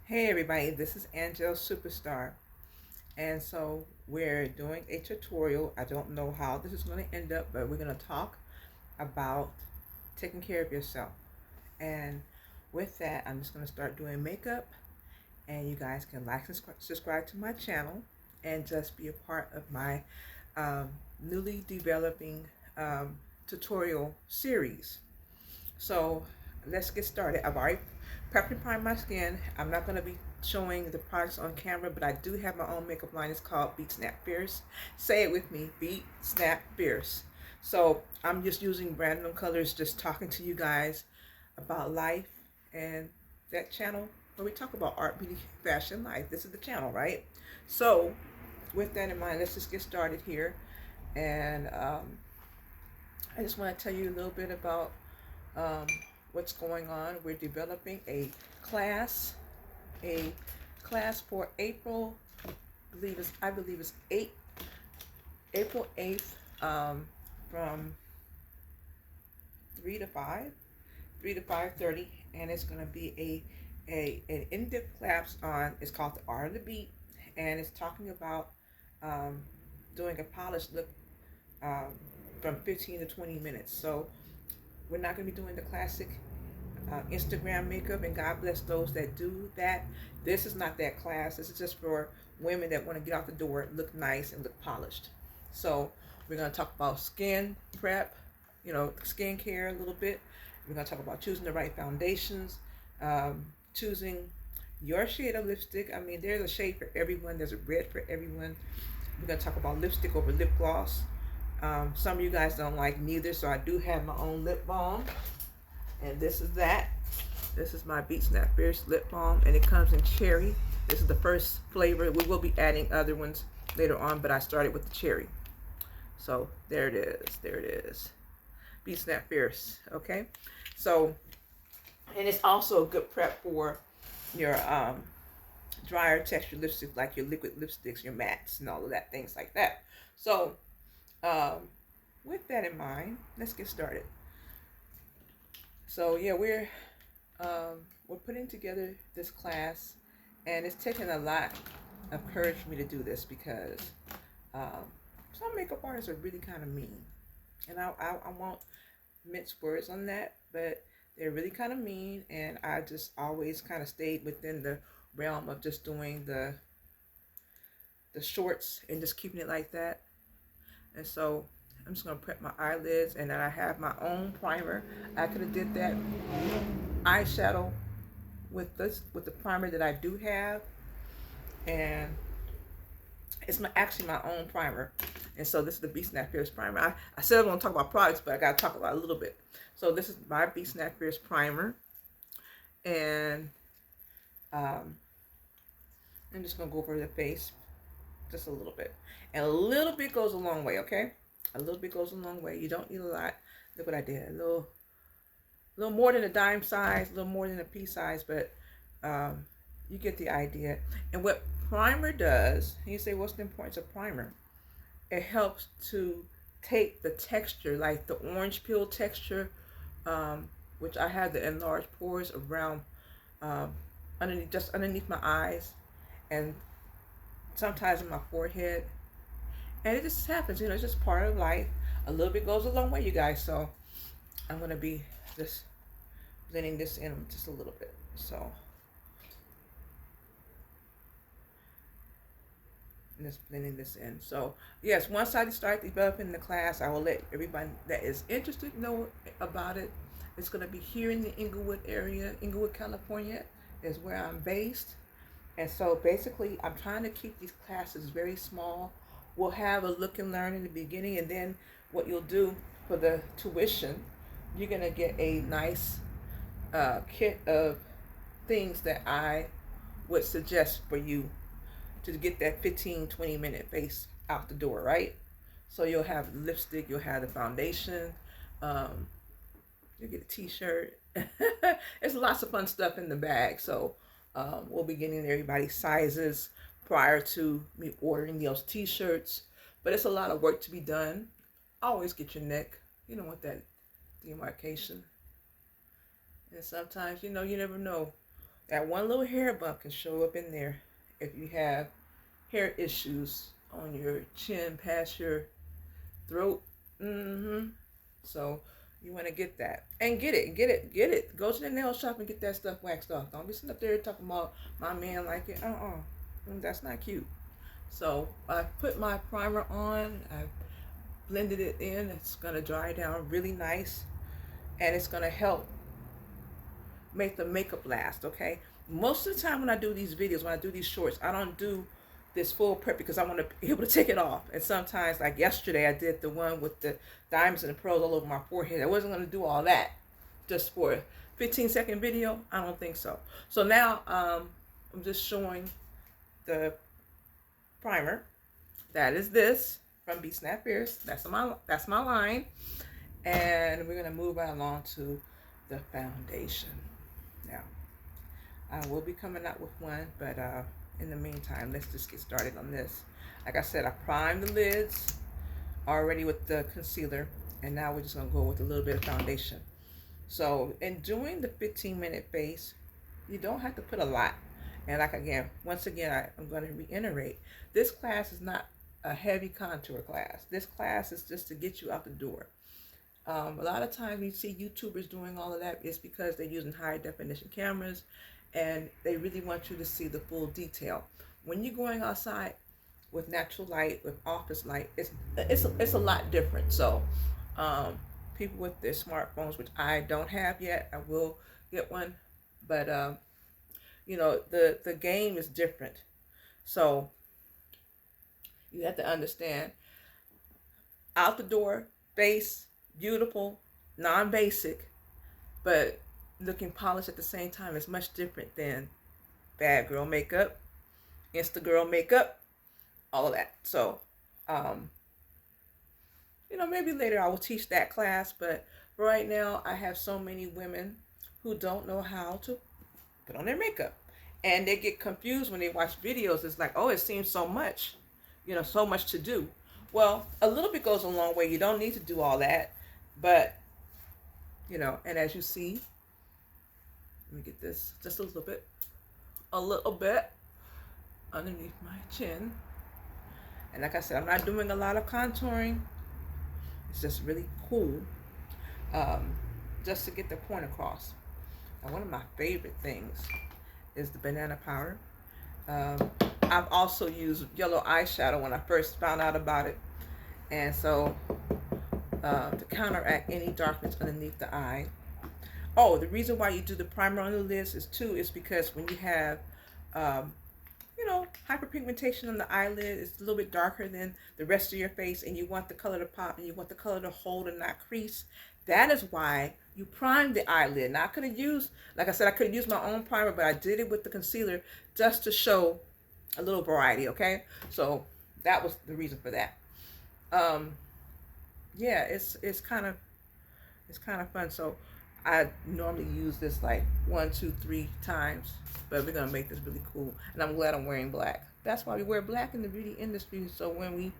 Hey everybody, this is Angel Superstar, and so we're doing a tutorial. I don't know how this is going to end up, but we're going to talk about taking care of yourself. And with that, I'm just going to start doing makeup, and you guys can like and subscribe to my channel and just be a part of my newly developing tutorial series. So let's get started. I've already prepped and primed my skin. I'm not going to be showing the products on camera, but I do have my own makeup line. It's called Beat Snap Fierce. Say it with me, Beat Snap Fierce. So I'm just using random colors, just talking to you guys about life and that channel where we talk about art, beauty, fashion, life. This is the channel, right? So with that in mind, let's just get started here. And I just want to tell you a little bit about um, what's going on. We're developing class, a class for April. I believe it's April 8th, from 3 to 5, 3 to 5:30, and it's going to be an in-depth class on. It's called the Art of the Beat, and it's talking about doing a polished look um, from 15 to 20 minutes. So we're not going to be doing the classic Instagram makeup, and God bless those that do that. This is not that class. This is just for women that want to get out the door, look nice, and look polished. So we're going to talk about skin prep, skincare a little bit. We're going to talk about choosing the right foundations, choosing your shade of lipstick. I mean, there's a shade for everyone. There's a red for everyone. We're going to talk about lipstick over lip gloss. Some of you guys don't like neither, so I do have my own lip balm. And this is that. This is my Beat Snap Fierce lip balm, and it comes in cherry. This is the first flavor. We will be adding other ones later on, but I started with the cherry. So there it is. There it is. Beat Snap Fierce. Okay. So, and it's also a good prep for your drier texture lipstick, like your liquid lipsticks, your mattes, and all of that, things like that. So, with that in mind, let's get started. So yeah, we're putting together this class, and it's taken a lot of courage for me to do this because some makeup artists are really kind of mean, and I won't mince words on that, but they're really kind of mean, and I just always kind of stayed within the realm of just doing the shorts and just keeping it like that. And so I'm just gonna prep my eyelids, and then I have my own primer. I could have did that eyeshadow with the primer that I do have, and it's actually my own primer. And so this is the Beat Snap Fierce primer. I said I was gonna talk about products, but I gotta talk about it a little bit. So this is my Beat Snap Fierce primer, and I'm just gonna go over the face just a little bit, and a little bit goes a long way. Okay, a little bit goes a long way. You don't need a lot. Look what I did. A little more than a dime size, a little more than a pea size, but you get the idea. And what primer does, you say, what's the importance of primer? It helps to take the texture, like the orange peel texture, which I have the enlarged pores around, just underneath my eyes, and sometimes in my forehead. And it just happens, it's just part of life. A little bit goes a long way, you guys. So I'm going to be just blending this in just a little bit. So just blending this in. So yes, once I start developing the class, I will let everybody that is interested know about it. It's going to be here in the Inglewood area. Inglewood, California is where I'm based. And so basically I'm trying to keep these classes very small. We'll have a look and learn in the beginning, and then what you'll do for the tuition, you're going to get a nice kit of things that I would suggest for you to get that 15-20 minute face out the door, right? So you'll have lipstick, you'll have the foundation, you'll get a t-shirt. There's lots of fun stuff in the bag. So we'll be getting everybody's sizes prior to me ordering those t-shirts. But it's a lot of work to be done. Always get your neck. You don't want that demarcation. And sometimes, you never know That one little hair bump can show up in there if you have hair issues on your chin past your throat. So you want to get that and get it. Go to the nail shop and get that stuff waxed off. Don't be sitting up there talking about my man like it. That's not cute. So I put my primer on. I blended it in. It's gonna dry down really nice, and it's gonna help make the makeup last. Okay. Most of the time when I do these videos, when I do these shorts, I don't do this full prep because I want to be able to take it off. And sometimes, like yesterday, I did the one with the diamonds and the pearls all over my forehead. I wasn't going to do all that just for a 15-second video. I don't think so. So now I'm just showing the primer. That is this from B Snap Fierce. That's my line. And we're going to move right along to the foundation. Now, I will be coming out with one, but in the meantime, let's just get started on this. Like I said, I primed the lids already with the concealer, and now we're just going to go with a little bit of foundation. So in doing the 15-minute base, you don't have to put a lot. And like once again, I'm going to reiterate, this class is not a heavy contour class. This class is just to get you out the door. A lot of times you see YouTubers doing all of that, it's because they're using high definition cameras and they really want you to see the full detail. When you're going outside with natural light, with office light, it's a lot different. So people with their smartphones, which I don't have yet, I will get one, but you know, the game is different. So you have to understand, out the door, base, beautiful, non-basic, but looking polished at the same time is much different than bad girl makeup, Insta girl makeup, all of that. So, you know, maybe later I will teach that class, but right now I have so many women who don't know how to put on their makeup. And they get confused when they watch videos. It's like, oh, it seems so much, you know, so much to do. Well, a little bit goes a long way. You don't need to do all that. But, you know, and as you see, let me get this just a little bit underneath my chin. And like I said, I'm not doing a lot of contouring. It's just really cool, just to get the point across. And one of my favorite things is the banana powder. I've also used yellow eyeshadow when I first found out about it. And so to counteract any darkness underneath the eye. Oh, the reason why you do the primer on the lids is because when you have, you know, hyperpigmentation on the eyelid, it's a little bit darker than the rest of your face, and you want the color to pop, and you want the color to hold and not crease. That is why you prime the eyelid. Now, I could have used, like I said, I could have used my own primer, but I did it with the concealer just to show a little variety, okay? So that was the reason for that. Yeah, it's kind of fun. So I normally use this like 1, 2, 3 times, but we're gonna make this really cool. And I'm glad I'm wearing black. That's why we wear black in the beauty industry. So when we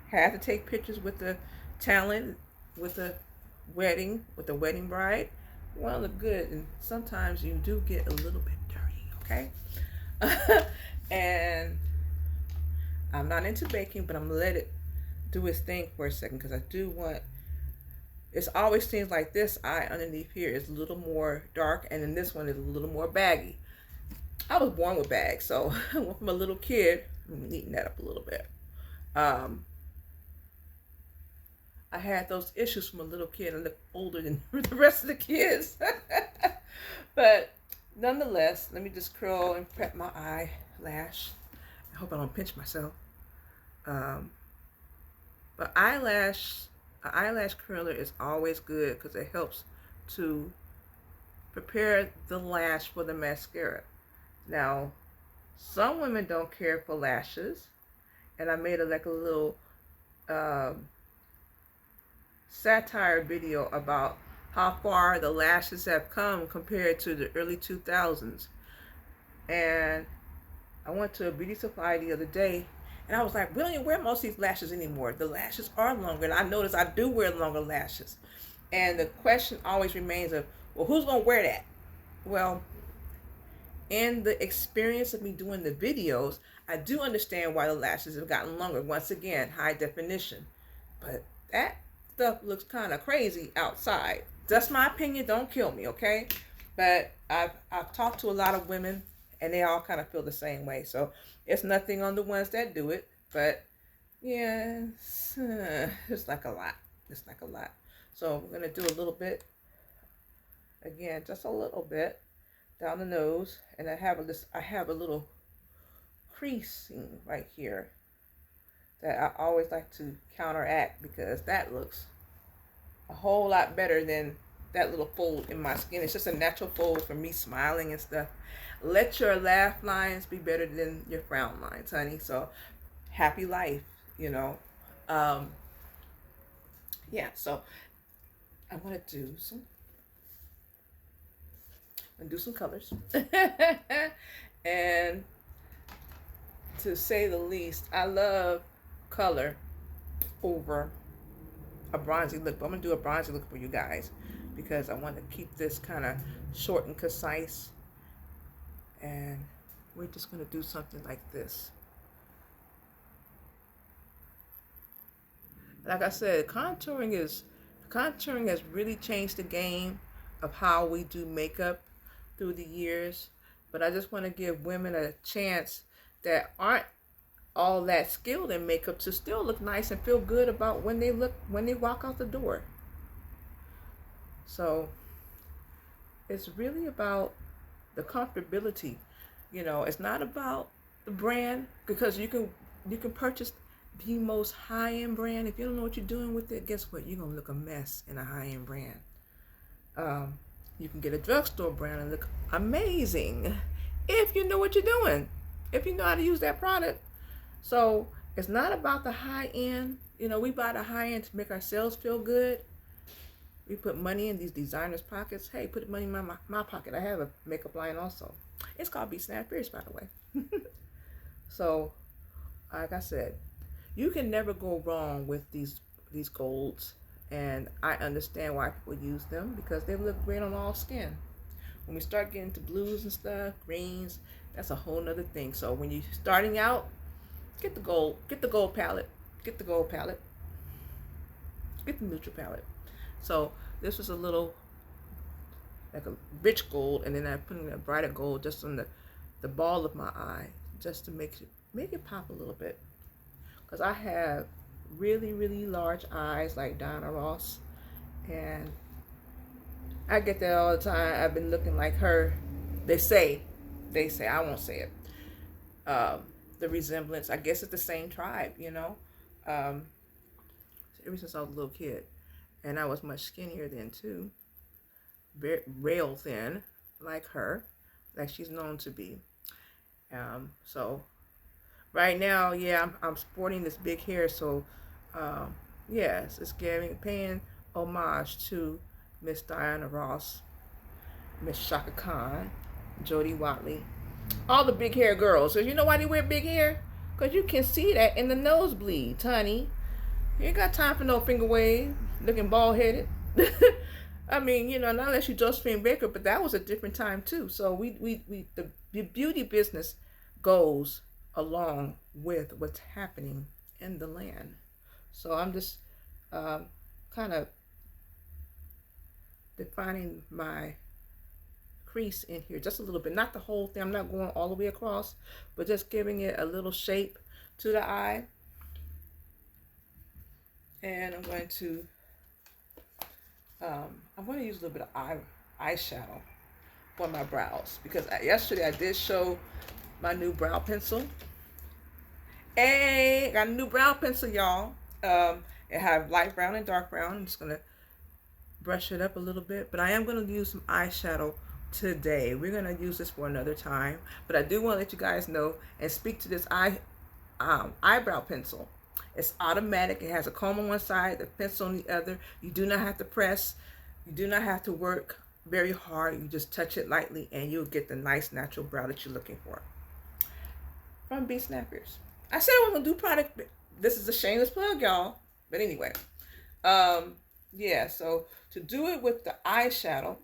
have to take pictures with the talent, with the wedding bride, we want to look good. And sometimes you do get a little bit dirty, okay? And I'm not into baking, but I'm gonna let it do its thing for a second, because I do want, it's always seems like this eye underneath here is a little more dark, and then this one is a little more baggy. I was born with bags, so from a little kid, I'm neaten that up a little bit. I had those issues from a little kid. I look older than the rest of the kids. But nonetheless, let me just curl and prep my eyelash. I hope I don't pinch myself. But eyelash curler is always good because it helps to prepare the lash for the mascara. Now, some women don't care for lashes, and I made like a little satire video about how far the lashes have come compared to the early 2000s. And I went to a beauty supply the other day, and I was like, we don't even wear most of these lashes anymore. The lashes are longer, and I noticed I do wear longer lashes. And the question always remains of, well, who's going to wear that? Well, in the experience of me doing the videos, I do understand why the lashes have gotten longer. Once again, high definition. But that stuff looks kind of crazy outside. That's my opinion. Don't kill me, okay? But I've talked to a lot of women, and they all kind of feel the same way. So it's nothing on the ones that do it. But yeah, it's like a lot. It's like a lot. So we're going to do a little bit. Again, just a little bit down the nose. And I have a little creasing right here that I always like to counteract, because that looks a whole lot better than that little fold in my skin. It's just a natural fold for me smiling and stuff. Let your laugh lines be better than your frown lines, honey. So happy life, you know. Yeah, so I want to do some colors. And to say the least, I love color over a bronzy look. But I'm going to do a bronzy look for you guys, because I want to keep this kind of short and concise. And we're just going to do something like this. Like I said, contouring has really changed the game of how we do makeup through the years. But I just want to give women a chance that aren't all that skilled in makeup to still look nice and feel good about when they walk out the door. So it's really about the comfortability. You know, it's not about the brand, because you can purchase the most high-end brand. If you don't know what you're doing with it, guess what? You're gonna look a mess in a high-end brand. You can get a drugstore brand and look amazing if you know what you're doing, if you know how to use that product. So it's not about the high end. You know, we buy the high end to make ourselves feel good. We put money in these designers' pockets. Hey, put money in my pocket. I have a makeup line also. It's called Be Snap Fierce, by the way. So, like I said, you can never go wrong with these golds. And I understand why people use them, because they look great on all skin. When we start getting to blues and stuff, greens, that's a whole nother thing. So when you're starting out, get the gold palette, get the gold palette, get the neutral palette. So this was a little, like a rich gold, and then I put in a brighter gold just on the ball of my eye, just to make it pop a little bit. Because I have really, really large eyes like Diana Ross, and I get that all the time. I've been looking like her. They say, I won't say it. The resemblance, I guess it's the same tribe, you know. Ever since I was a little kid, and I was much skinnier then too, very rail thin, like her, like she's known to be. So right now, yeah, I'm sporting this big hair, so yes, it's paying homage to Miss Diana Ross, Miss Shaka Khan, Jodie Watley, all the big hair girls. So you know why they wear big hair? Because you can see that in the nosebleeds, honey. You ain't got time for no finger wave, looking bald headed. I mean, you know, not unless you're Josephine Baker, but that was a different time too. So the beauty business goes along with what's happening in the land. So I'm just kind of defining my crease in here just a little bit, not the whole thing. I'm not going all the way across, but just giving it a little shape to the eye. And I'm going to use a little bit of eyeshadow for my brows, because yesterday I did show my new brow pencil. Hey, got a new brow pencil, y'all. It have light brown and dark brown. I'm just gonna brush it up a little bit, but I am gonna use some eyeshadow today. We're gonna use this for another time, but I do want to let you guys know and speak to this eyebrow pencil. It's automatic. It has a comb on one side, the pencil on the other. You do not have to press. You do not have to work very hard. You just touch it lightly, and you'll get the nice natural brow that you're looking for. From Be Snap Fierce. I said I was gonna do product. This is a shameless plug, y'all. But anyway, yeah. So to do it with the eyeshadow,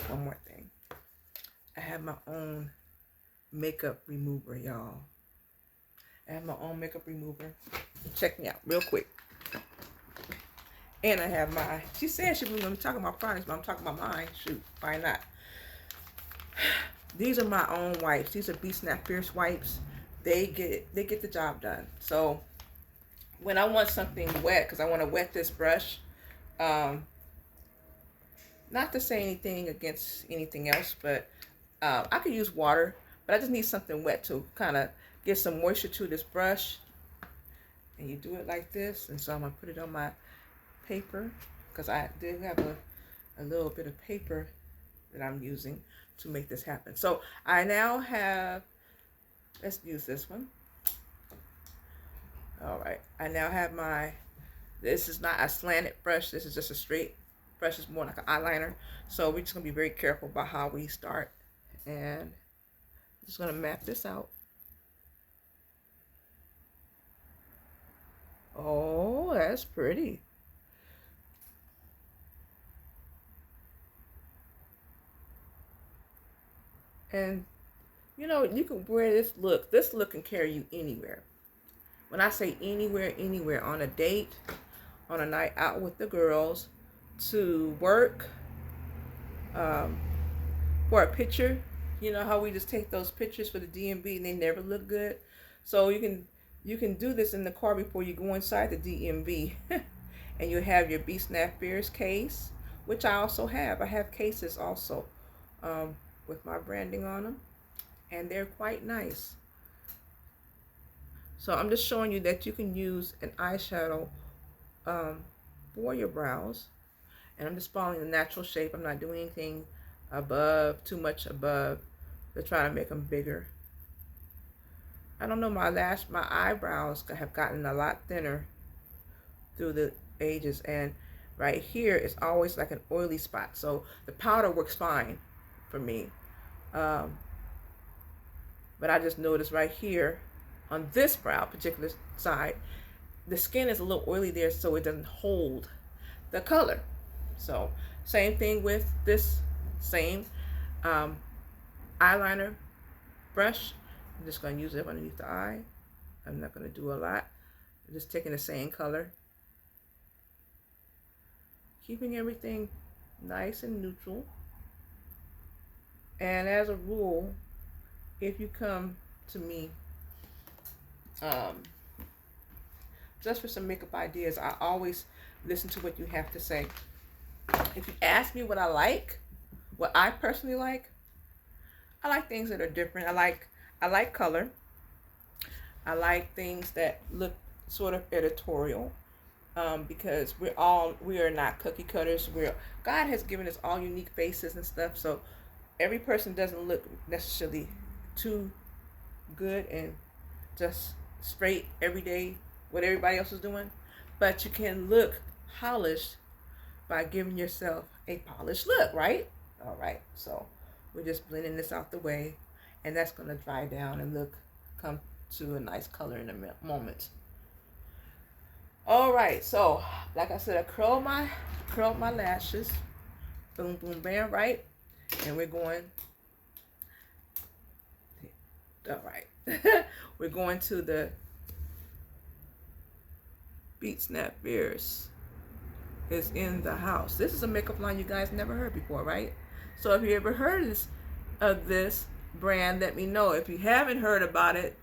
one more thing. I have my own makeup remover, y'all. I have my own makeup remover. Check me out real quick. And I have my, she said she was going to be talking about products, but I'm talking about mine. Shoot, why not? These are my own wipes. These are Snap Fierce wipes. They get the job done. So when I want something wet, because I want to wet this brush, not to say anything against anything else, but I could use water, but I just need something wet to kind of get some moisture to this brush. And you do it like this. And so I'm going to put it on my paper, because I do have a little bit of paper that I'm using to make this happen. So I now have, let's use this one. All right, I now have my, this is not a slanted brush, this is just a straight brush. It's more like an eyeliner. So we're just gonna be very careful about how we start, and I'm just gonna map this out. Oh, that's pretty. And you know, you can wear this look. This look can carry you anywhere. When I say anywhere, anywhere, on a date, on a night out with the girls, to work, for a picture. You know how we just take those pictures for the DMV and they never look good. So you can do this in the car before you go inside the DMV, and you have your Snap Fierce case, which I also have. I have cases also with my branding on them, and they're quite nice. So I'm just showing you that you can use an eyeshadow for your brows, and I'm just following the natural shape. I'm not doing anything above, too much above, to try to make them bigger. I don't know, my eyebrows have gotten a lot thinner through the ages, and right here is always like an oily spot. So the powder works fine for me. But I just noticed right here on this brow, particular side, the skin is a little oily there, so it doesn't hold the color. So same thing with this same eyeliner brush. I'm just going to use it underneath the eye. I'm not going to do a lot. I'm just taking the same color, keeping everything nice and neutral. And as a rule, if you come to me just for some makeup ideas, I always listen to what you have to say. If you ask me what I like, what I personally like, I like things that are different. I like color. I like things that look sort of editorial, because we are not cookie cutters. God has given us all unique faces and stuff, so every person doesn't look necessarily too good and just straight every day what everybody else is doing, but you can look polished by giving yourself a polished look, right? All right, so we're just blending this out the way, and that's going to dry down and come to a nice color in a moment. All right, so like I said, I curled my lashes, boom, boom, bam, right? And we're going, all right, we're going to the Snap Fierce is in the house. This is a makeup line you guys never heard before, right? So if you ever heard of this brand, let me know. If you haven't heard about it,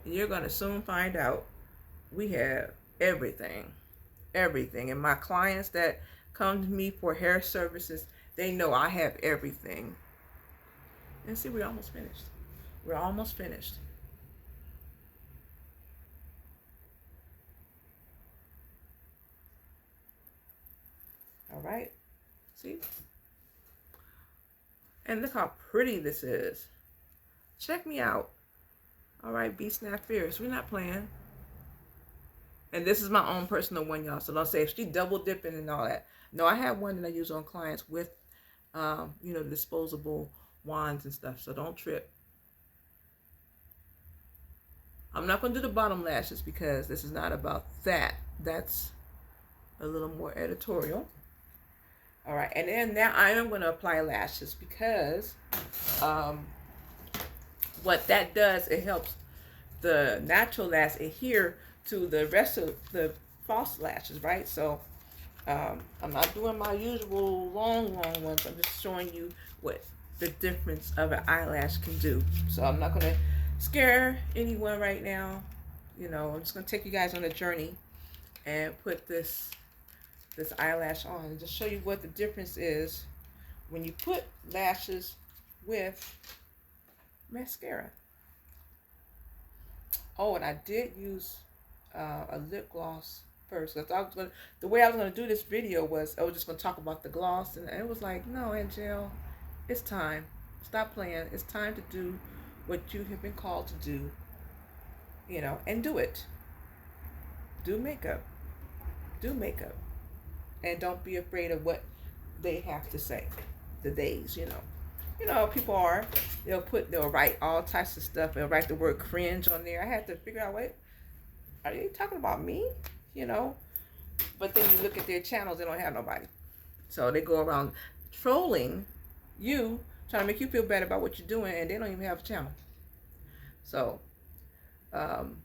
you're going to soon find out. We have everything. And my clients that come to me for hair services, they know I have everything. And see, we're almost finished. We're almost finished. All right, see? And look how pretty this is. Check me out. All right, Snap Fierce. We're not playing. And this is my own personal one, y'all. So don't say if she double dipping and all that. No, I have one that I use on clients with, disposable wands and stuff. So don't trip. I'm not going to do the bottom lashes because this is not about that. That's a little more editorial. All right, and then now I am going to apply lashes because what that does, it helps the natural lash adhere to the rest of the false lashes, right? So I'm not doing my usual long ones. I'm just showing you what the difference of an eyelash can do. So I'm not going to scare anyone right now. You know, I'm just going to take you guys on a journey and put this eyelash on and just show you what the difference is when you put lashes with mascara. Oh, and I did use a lip gloss first. Cause the way I was gonna do this video was I was just gonna talk about the gloss, and it was like, no, Angel, it's time. Stop playing. It's time to do what you have been called to do. You know, and do it. Do makeup. Do makeup, and don't be afraid of what they have to say. The days, you know, people are. They'll write all types of stuff. They'll write the word cringe on there. I had to figure out, wait, are you talking about me? You know, but then you look at their channels, they don't have nobody. So they go around trolling you, trying to make you feel bad about what you're doing, and they don't even have a channel. So, I'm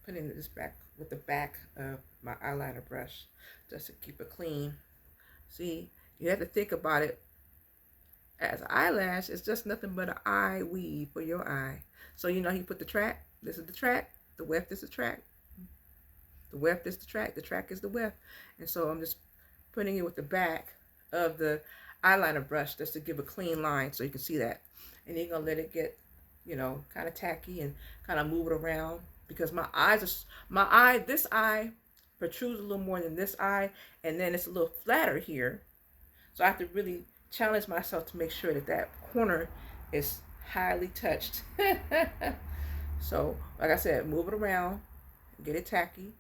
putting this back with the back of my eyeliner brush just to keep it clean. See, you have to think about it as an eyelash. It's just nothing but an eye weave for your eye. So you know, you put the track. This is the track. The weft is the track. The weft is the track. The track is the weft. And so I'm just putting it with the back of the eyeliner brush just to give a clean line so you can see that. And you're gonna let it get, you know, kind of tacky and kind of move it around because this eye protrudes a little more than this eye, and then it's a little flatter here. So I have to really challenge myself to make sure that that corner is highly touched. So, like I said, move it around, get it tacky,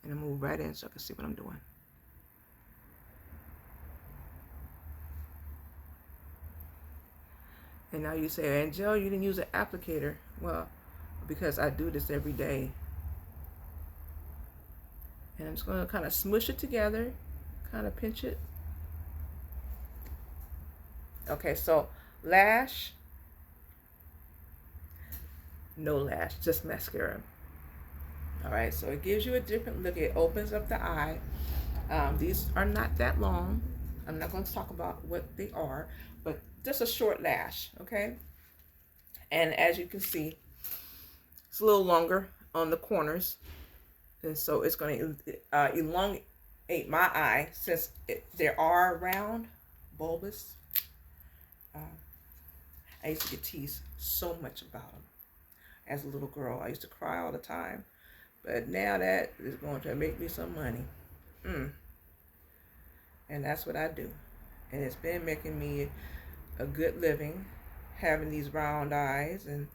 and then move right in so I can see what I'm doing. And now you say, Angel, you didn't use an applicator. Well, because I do this every day. And I'm just going to kind of smush it together, kind of pinch it. Okay, so lash, no lash, just mascara. All right, so it gives you a different look. It opens up the eye. These are not that long. I'm not going to talk about what they are, but just a short lash, okay? And as you can see, it's a little longer on the corners. And so it's going to elongate my eye since there are round, bulbous. I used to get teased so much about them as a little girl. I used to cry all the time. But now that is going to make me some money. And that's what I do. And it's been making me a good living, having these round eyes and